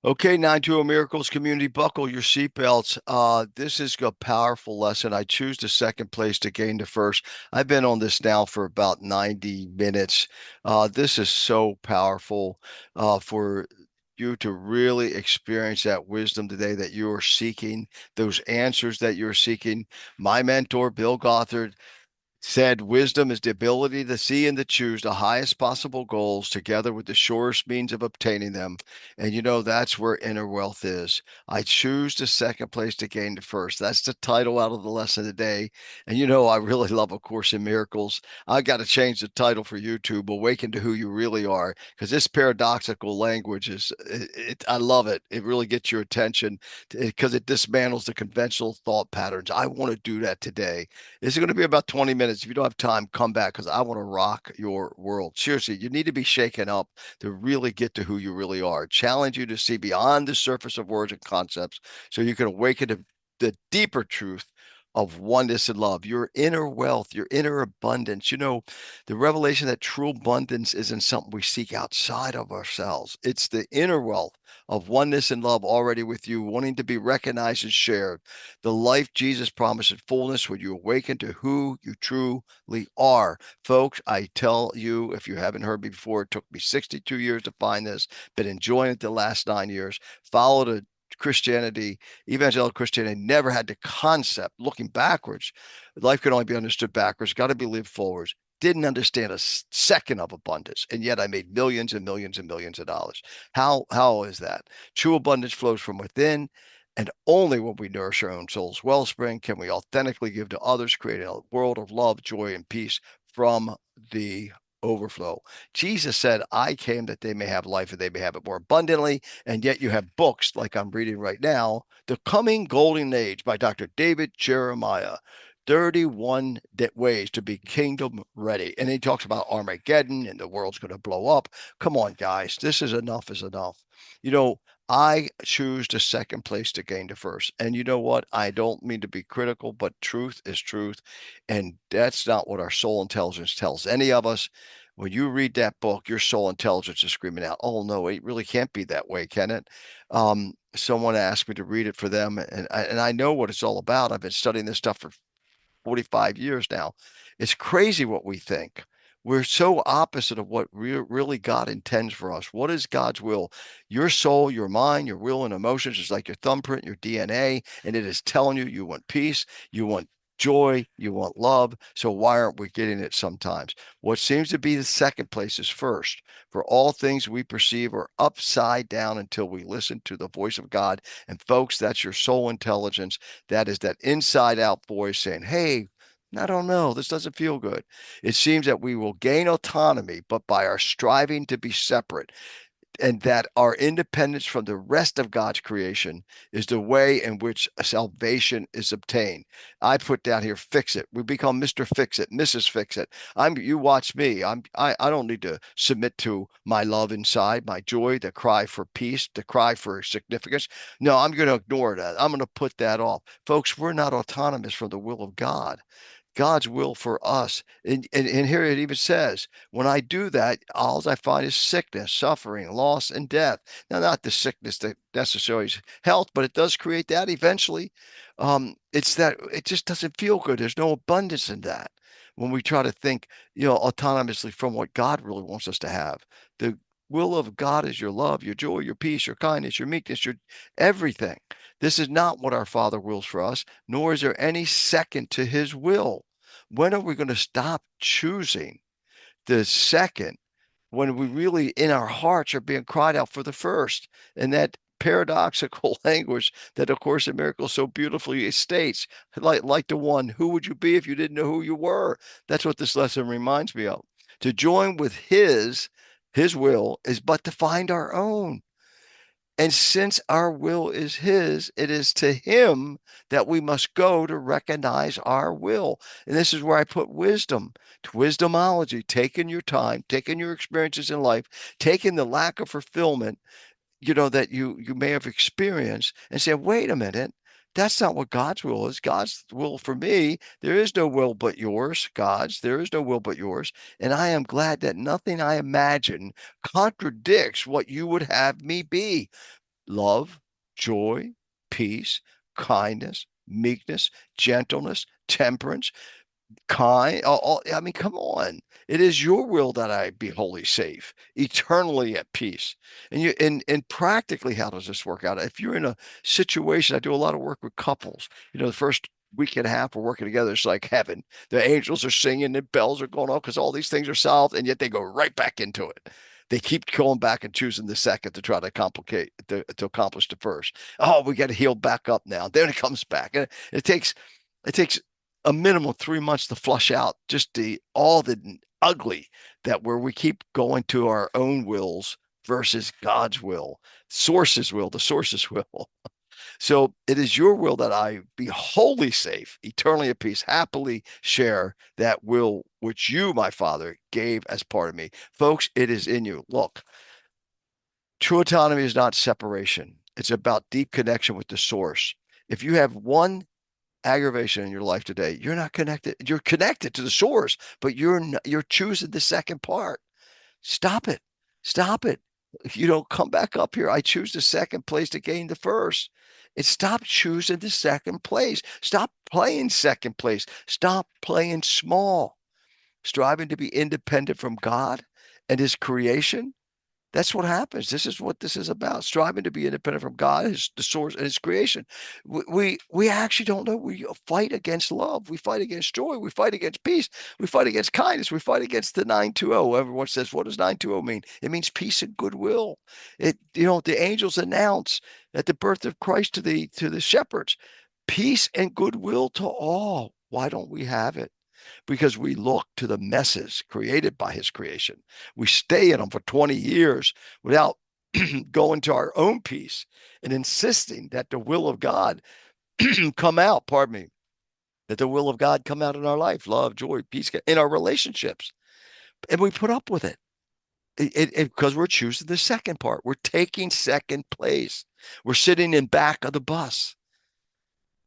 Okay, 920 Miracles community, buckle your seatbelts. This is a powerful lesson. I choose the second place to gain the first. I've been on this now for about 90 minutes. This is so powerful for you to really experience that wisdom today that you are seeking, those answers that you're seeking. My mentor, Bill Gothard, said wisdom is the ability to see and to choose the highest possible goals together with the surest means of obtaining them. And that's where inner wealth is. I choose the second place to gain the first. That's the title out of the lesson today. And I really love A Course in Miracles. I got to change the title for YouTube, Awaken to Who You Really Are, because this paradoxical language I love it. It really gets your attention because it dismantles the conventional thought patterns. I want to do that today. This is going to be about 20 minutes. If you don't have time, come back because I want to rock your world. Seriously, you need to be shaken up to really get to who you really are. Challenge you to see beyond the surface of words and concepts so you can awaken to the deeper truth of oneness and love, your inner wealth, your inner abundance. The revelation that true abundance isn't something we seek outside of ourselves. It's the inner wealth of oneness and love already with you, wanting to be recognized and shared. The life Jesus promised in fullness when you awaken to who you truly are. Folks, I tell you, if you haven't heard me before, it took me 62 years to find this, been enjoying it the last 9 years, followed a Christianity, evangelical Christianity, never had the concept looking backwards. Life can only be understood backwards, got to be lived forwards. Didn't understand a second of abundance, and yet I made millions and millions and millions of dollars. How is that? True abundance flows from within, and only when we nourish our own soul's wellspring can we authentically give to others, creating a world of love, joy, and peace from the overflow. Jesus said, I came that they may have life and they may have it more abundantly. And yet you have books like I'm reading right now, The Coming Golden Age by Dr. David Jeremiah. 31 ways to be kingdom ready. And he talks about Armageddon and the world's going to blow up. Come on, guys. This is enough is enough. You know, I choose the second place to gain the first. And you know what? I don't mean to be critical, but truth is truth. And that's not what our soul intelligence tells any of us. When you read that book, your soul intelligence is screaming out, oh, no, it really can't be that way, can it? Someone asked me to read it for them, and I know what it's all about. I've been studying this stuff for 45 years now. It's crazy what we think. We're so opposite of what really God intends for us. What is God's will? Your soul, your mind, your will, and emotions is like your thumbprint, your DNA, and it is telling you you want peace, you want joy, you want love. So why aren't we getting it sometimes? What seems to be the second place is first. For all things we perceive are upside down until we listen to the voice of God. And folks, that's your soul intelligence. That is that inside out voice saying, hey, I don't know, this doesn't feel good. It seems that we will gain autonomy, but by our striving to be separate, and that our independence from the rest of God's creation is the way in which salvation is obtained. I put down here, fix it. We become Mr. Fix It, Mrs. Fix It. You watch me. I don't need to submit to my love inside, my joy, the cry for peace, the cry for significance. No, I'm going to ignore that. I'm going to put that off. Folks, we're not autonomous from the will of God. God's will for us. And here it even says, when I do that, all I find is sickness, suffering, loss, and death. Now, not the sickness that necessarily is health, but it does create that eventually. It's that it just doesn't feel good. There's no abundance in that when we try to think, autonomously from what God really wants us to have. The will of God is your love, your joy, your peace, your kindness, your meekness, your everything. This is not what our Father wills for us, nor is there any second to his will. When are we going to stop choosing the second when we really, in our hearts, are being cried out for the first? And that paradoxical language that A Course in Miracles so beautifully states, like the one, who would you be if you didn't know who you were? That's what this lesson reminds me of. To join with his will is but to find our own. And since our will is his, it is to him that we must go to recognize our will. And this is where I put wisdom, to wisdomology, taking your time, taking your experiences in life, taking the lack of fulfillment, that you may have experienced and say, wait a minute, that's not what God's will is. God's will for me, there is no will but yours. God's, there is no will but yours. And I am glad that nothing I imagine contradicts what you would have me be. love, joy, peace, kindness, meekness, gentleness, temperance, I mean, come on. It is your will that I be wholly safe, eternally at peace. And practically, how does this work out? If you're in a situation, I do a lot of work with couples. The first week and a half we're working together, it's like heaven. The angels are singing, the bells are going off because all these things are solved, and yet they go right back into it. They keep going back and choosing the second to try to accomplish the first. Oh, we got to heal back up now. Then it comes back. And it takes a minimum of 3 months to flush out just all the ugly that where we keep going to our own wills versus God's will, the source's will. So it is your will that I be wholly safe, eternally at peace, happily share that will which you, my Father, gave as part of me. Folks, it is in you. Look, true autonomy is not separation. It's about deep connection with the source. If you have one aggravation in your life today, you're not connected. You're connected to the source, but you're choosing the second part. Stop it. Stop it. If you don't come back up here, I choose the second place to gain the first. And stop choosing the second place. Stop playing second place. Stop playing small. Striving to be independent from God and his creation, that's what happens. This is what this is about. Striving to be independent from God, his the source and his creation. We actually don't know. We fight against love. We fight against joy. We fight against peace. We fight against kindness. We fight against the 920. Everyone says, what does 920 mean? It means peace and goodwill. The angels announce at the birth of Christ to the shepherds, peace and goodwill to all. Why don't we have it? Because we look to the messes created by his creation. We stay in them for 20 years without going to our own peace and insisting that the will of God come out, pardon me, that the will of God come out in our life, love, joy, peace, in our relationships. And we put up with it. Because we're choosing the second part. We're taking second place. We're sitting in back of the bus.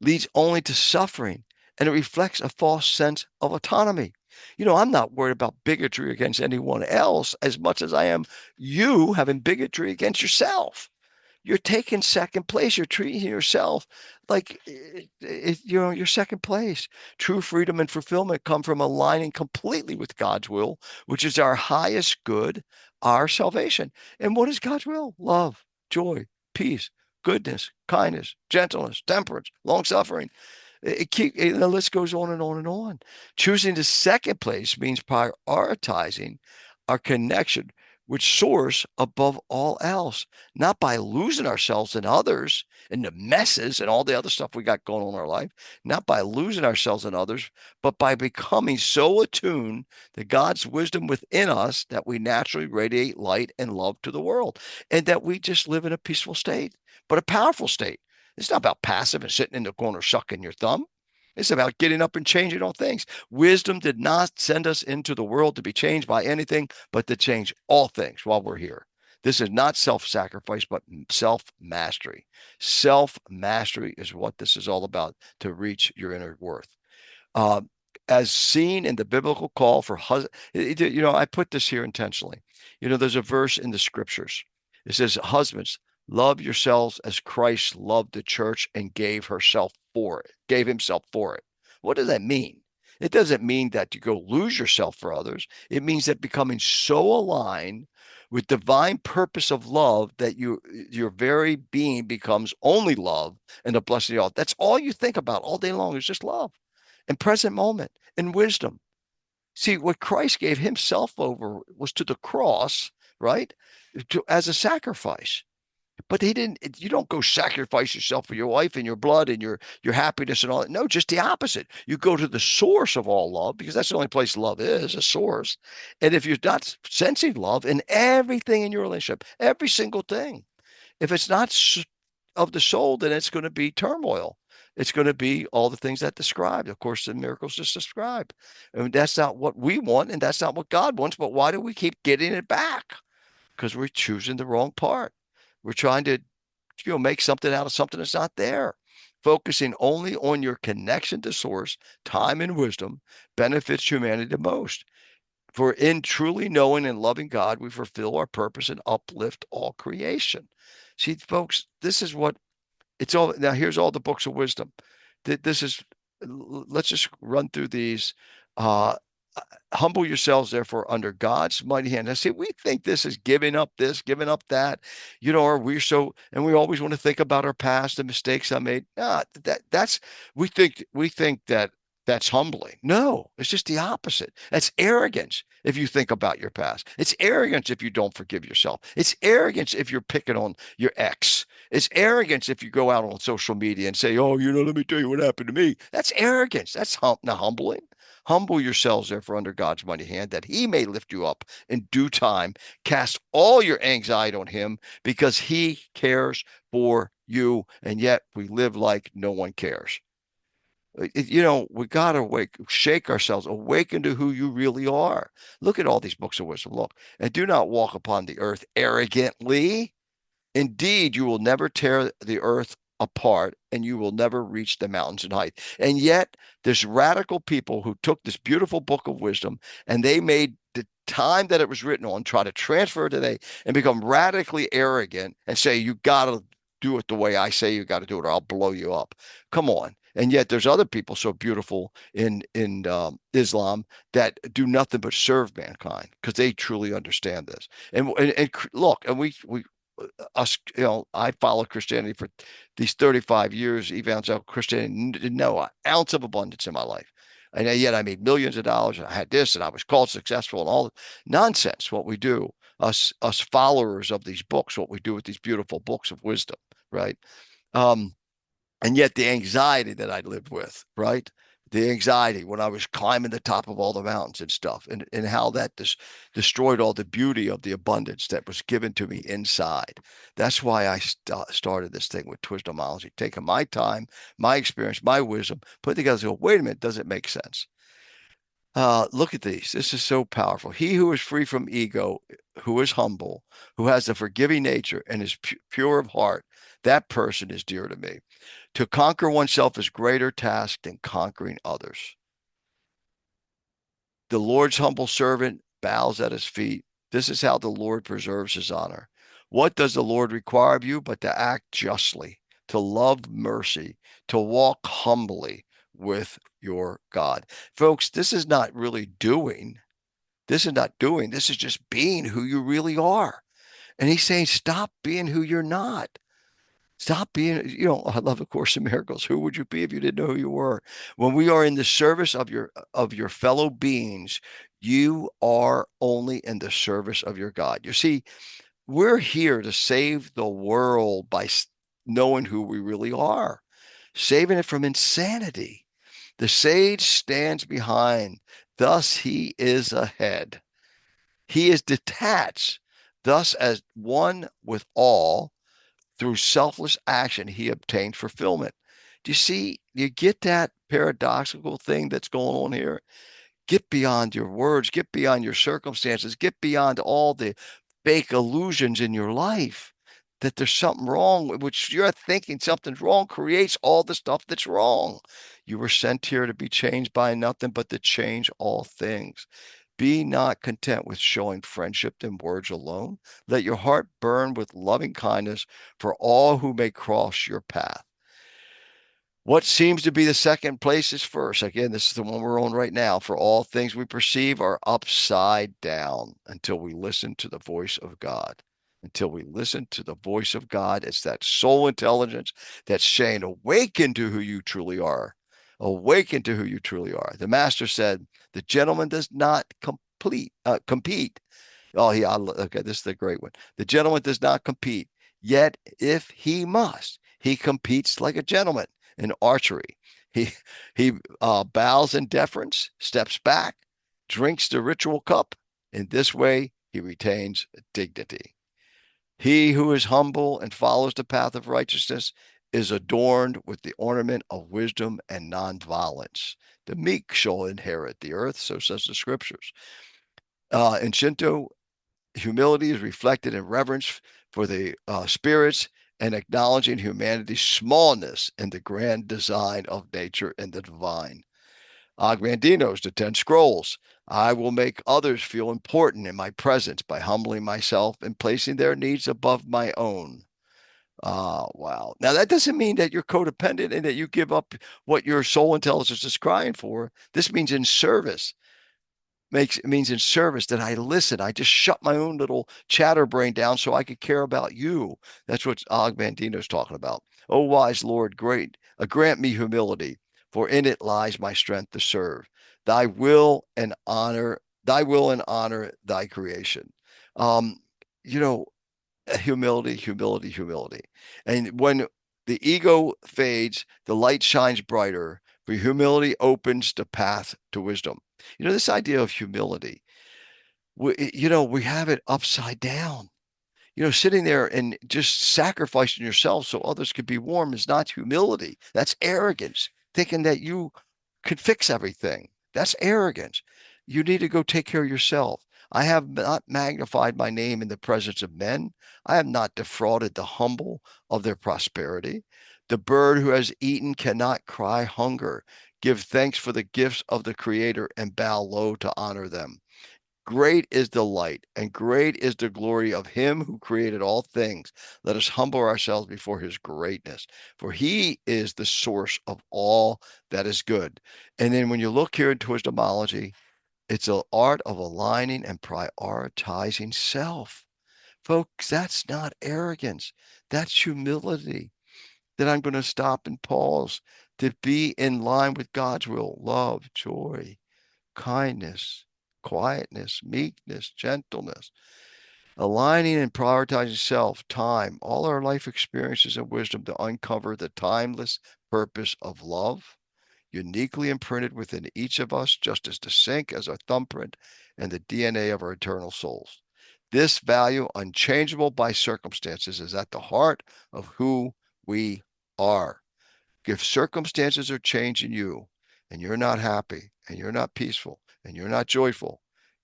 Leads only to suffering, and it reflects a false sense of autonomy. I'm not worried about bigotry against anyone else as much as I am you having bigotry against yourself. You're taking second place. You're treating yourself like you're second place. True freedom and fulfillment come from aligning completely with God's will, which is our highest good, our salvation. And what is God's will? Love, joy, peace, goodness, kindness, gentleness, temperance, long suffering. The list goes on and on and on. Choosing the second place means prioritizing our connection with source above all else, not by losing ourselves in others and the messes and all the other stuff we got going on in our life, not by losing ourselves in others, but by becoming so attuned to God's wisdom within us that we naturally radiate light and love to the world, and that we just live in a peaceful state, but a powerful state. It's not about passive and sitting in the corner sucking your thumb. It's about getting up and changing all things. Wisdom did not send us into the world to be changed by anything, but to change all things while we're here. This is not self-sacrifice, but self-mastery. Self-mastery is what this is all about to reach your inner worth. Uh, as seen in the biblical call for husband, I put this here intentionally. There's a verse in the scriptures. It says, husbands, love yourselves as Christ loved the church and gave himself for it. What does that mean? It doesn't mean that you go lose yourself for others. It means that becoming so aligned with divine purpose of love that your very being becomes only love and a blessing of all. That's all you think about all day long is just love and present moment and wisdom. See, what Christ gave himself over was to the cross, right? As a sacrifice. But you don't go sacrifice yourself for your wife and your blood and your happiness and all that. No, just the opposite. You go to the source of all love because that's the only place love is, a source. And if you're not sensing love in everything in your relationship, every single thing, if it's not of the soul, then it's going to be turmoil. It's going to be all the things that described. Of course, the miracles just described. And that's not what we want, and that's not what God wants. But why do we keep getting it back? Because we're choosing the wrong part. We're trying to, make something out of something that's not there. Focusing only on your connection to source, time and wisdom benefits humanity the most. For in truly knowing and loving God, we fulfill our purpose and uplift all creation. See, folks, this is what it's all. Now, here's all the books of wisdom. This is, let's just run through these. Uh, Humble yourselves, therefore, under God's mighty hand. Now, see, we think this is giving up this, giving up that, or we're so, and we always want to think about our past, the mistakes I made. We think that that's humbling. No, it's just the opposite. That's arrogance if you think about your past. It's arrogance if you don't forgive yourself. It's arrogance if you're picking on your ex. It's arrogance if you go out on social media and say, oh, let me tell you what happened to me. That's arrogance. That's not humbling. Humble yourselves, therefore, under God's mighty hand, that he may lift you up in due time. Cast all your anxiety on him because he cares for you. And yet we live like no one cares. We got to shake ourselves, awaken to who you really are. Look at all these books of wisdom. Look, and do not walk upon the earth arrogantly. Indeed, you will never tear the earth apart and you will never reach the mountains in height. And yet, there's radical people who took this beautiful book of wisdom and they made the time that it was written on try to transfer it today and become radically arrogant and say, you got to do it the way I say you got to do it or I'll blow you up. Come on. And yet there's other people so beautiful in Islam that do nothing but serve mankind because they truly understand this. And look, and we us, I followed Christianity for these 35 years, evangelical Christianity, didn't know an ounce of abundance in my life. And yet I made millions of dollars and I had this and I was called successful and all nonsense. What we do, us followers of these books, what we do with these beautiful books of wisdom, right? Um, and yet the anxiety that I lived with, right? The anxiety when I was climbing the top of all the mountains and stuff, and how that destroyed all the beauty of the abundance that was given to me inside. That's why I started this thing with Twisdomology, taking my time, my experience, my wisdom, put together, and go, wait a minute, does it make sense? Look at these. This is so powerful. He who is free from ego, who is humble, who has a forgiving nature and is pure of heart, that person is dear to me. To conquer oneself is greater task than conquering others. The Lord's humble servant bows at his feet. This is how the Lord preserves his honor. What does the Lord require of you but to act justly, to love mercy, to walk humbly with your God? Folks, this is not really doing. This is not doing. This is just being who you really are. And he's saying, stop being who you're not. Stop being, I love A Course in Miracles. Who would you be if you didn't know who you were? When we are in the service of your fellow beings, you are only in the service of your God. You see, we're here to save the world by knowing who we really are, saving it from insanity. The sage stands behind, thus he is ahead. He is detached, thus as one with all through selfless action, he obtained fulfillment. Do you see? You get that paradoxical thing that's going on here? Get beyond your words, get beyond your circumstances, get beyond all the fake illusions in your life that there's something wrong, which you're thinking something's wrong creates all the stuff that's wrong. You were sent here to be changed by nothing but to change all things. Be not content with showing friendship in words alone. Let your heart burn with loving kindness for all who may cross your path. What seems to be the second place is first. Again, this is the one we're on right now. For all things we perceive are upside down until we listen to the voice of God. Until we listen to the voice of God, it's that soul intelligence that's saying, awaken to who you truly are. Awaken to who you truly are. The master said, the gentleman does not compete. Oh, yeah. Okay, this is the great one. The gentleman does not compete. Yet, if he must, he competes like a gentleman in archery. He he bows in deference, steps back, drinks the ritual cup. In this way, he retains dignity. He who is humble and follows the path of righteousness is adorned with the ornament of wisdom and nonviolence. The meek shall inherit the earth, so says the scriptures. In Shinto, humility is reflected in reverence for the spirits and acknowledging humanity's smallness in the grand design of nature and the divine. Ogmandino's the 10 scrolls. I will make others feel important in my presence by humbling myself and placing their needs above my own. Wow. Now, that doesn't mean that you're codependent and that you give up what your soul intelligence is crying for. This means in service. It means in service that I listen. I just shut my own little chatterbrain down so I could care about you. That's what Og Mandino's talking about. Oh, wise Lord, great, grant me humility, for in it lies my strength to serve. Thy will and honor, thy will and honor thy creation. Um, you know, humility, humility, humility. And when the ego fades, the light shines brighter, for humility opens the path to wisdom. This idea of humility, we have it upside down. Sitting there and just sacrificing yourself so others could be warm is not humility. That's arrogance, thinking that you could fix everything. That's arrogance. You need to go take care of yourself. I have not magnified my name in the presence of men. I have not defrauded the humble of their prosperity. The bird who has eaten cannot cry hunger. Give thanks for the gifts of the Creator and bow low to honor them. Great is the light, and great is the glory of him who created all things. Let us humble ourselves before his greatness, for he is the source of all that is good. And then when you look here into wisdomology, it's an art of aligning and prioritizing self. Folks, that's not arrogance. That's humility. That I'm going to stop and pause to be in line with God's will, love, joy, kindness, quietness, meekness, gentleness, aligning and prioritizing self, time, all our life experiences and wisdom to uncover the timeless purpose of love, uniquely imprinted within each of us, just as distinct as our thumbprint and the DNA of our eternal souls. This value, unchangeable by circumstances, is at the heart of who we are. If circumstances are changing you and you're not happy and you're not peaceful and you're not joyful,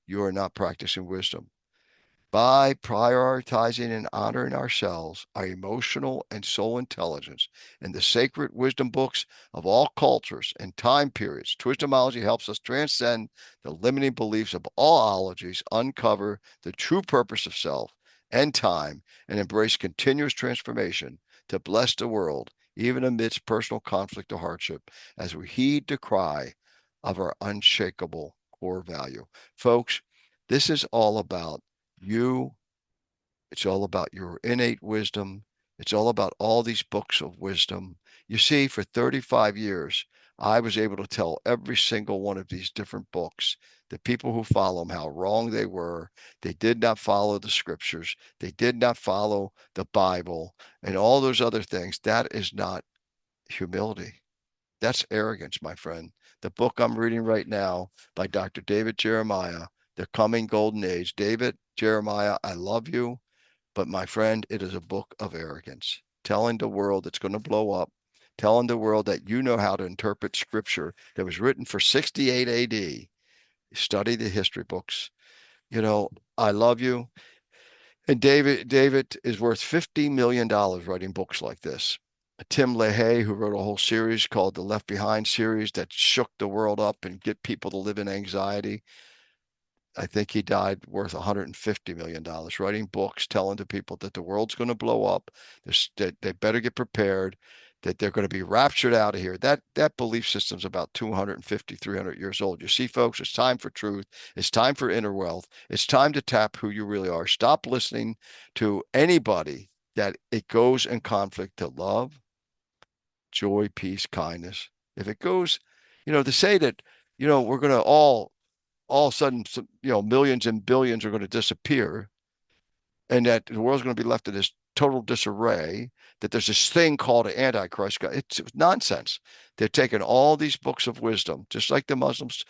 you are not practicing wisdom. By prioritizing and honoring ourselves, our emotional and soul intelligence, in the sacred wisdom books of all cultures and time periods, Twistomology helps us transcend the limiting beliefs of all ologies, uncover the true purpose of self and time, and embrace continuous transformation to bless the world, even amidst personal conflict or hardship, as we heed the cry of our unshakable core value. Folks, this is all about you. It's all about your innate wisdom. It's all about all these books of wisdom. You see, for 35 years, I was able to tell every single one of these different books, the people who follow them, how wrong they were. They did not follow the scriptures. They did not follow the Bible and all those other things. That is not humility. That's arrogance, my friend. The book I'm reading right now by Dr. David Jeremiah, The Coming Golden Age. David Jeremiah, I love you, but my friend, it is a book of arrogance, telling the world it's going to blow up, telling the world that you know how to interpret scripture that was written for 68 AD. Study the history books. I love you. And David is worth $50 million writing books like this. Tim LaHaye, who wrote a whole series called the Left Behind series that shook the world up and get people to live in anxiety. I think he died worth $150 million writing books, telling to people that the world's going to blow up, that they better get prepared, that they're going to be raptured out of here. That belief system's about 250, 300 years old. You see, folks, it's time for truth. It's time for inner wealth. It's time to tap who you really are. Stop listening to anybody that it goes in conflict to love, joy, peace, kindness. If it goes, to say that, we're going to all of a sudden, millions and billions are going to disappear and that the world's going to be left in this total disarray, that there's this thing called an antichrist. It's nonsense. They're taking all these books of wisdom, just like the Muslims.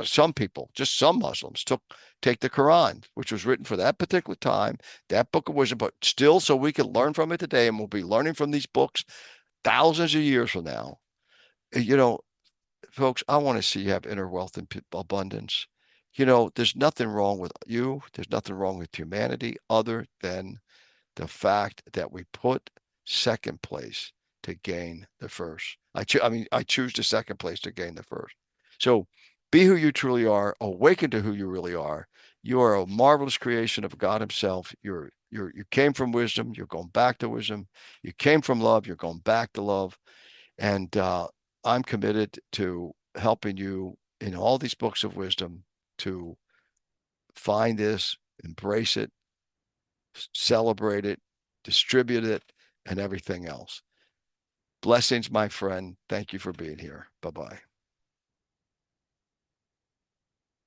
Some people, just some Muslims, take the Quran, which was written for that particular time, that book of wisdom, but still so we can learn from it today, and we'll be learning from these books thousands of years from now. You know, Folks, I want to see you have inner wealth and abundance. There's nothing wrong with you. There's nothing wrong with humanity other than the fact that we put second place to gain the first. I choose the second place to gain the first. So be who you truly are, awaken to who you really are. You are a marvelous creation of God himself. You came from wisdom, you're going back to wisdom. You came from love, you're going back to love. And I'm committed to helping you in all these books of wisdom to find this, embrace it, celebrate it, distribute it, and everything else. Blessings, my friend. Thank you for being here. Bye bye.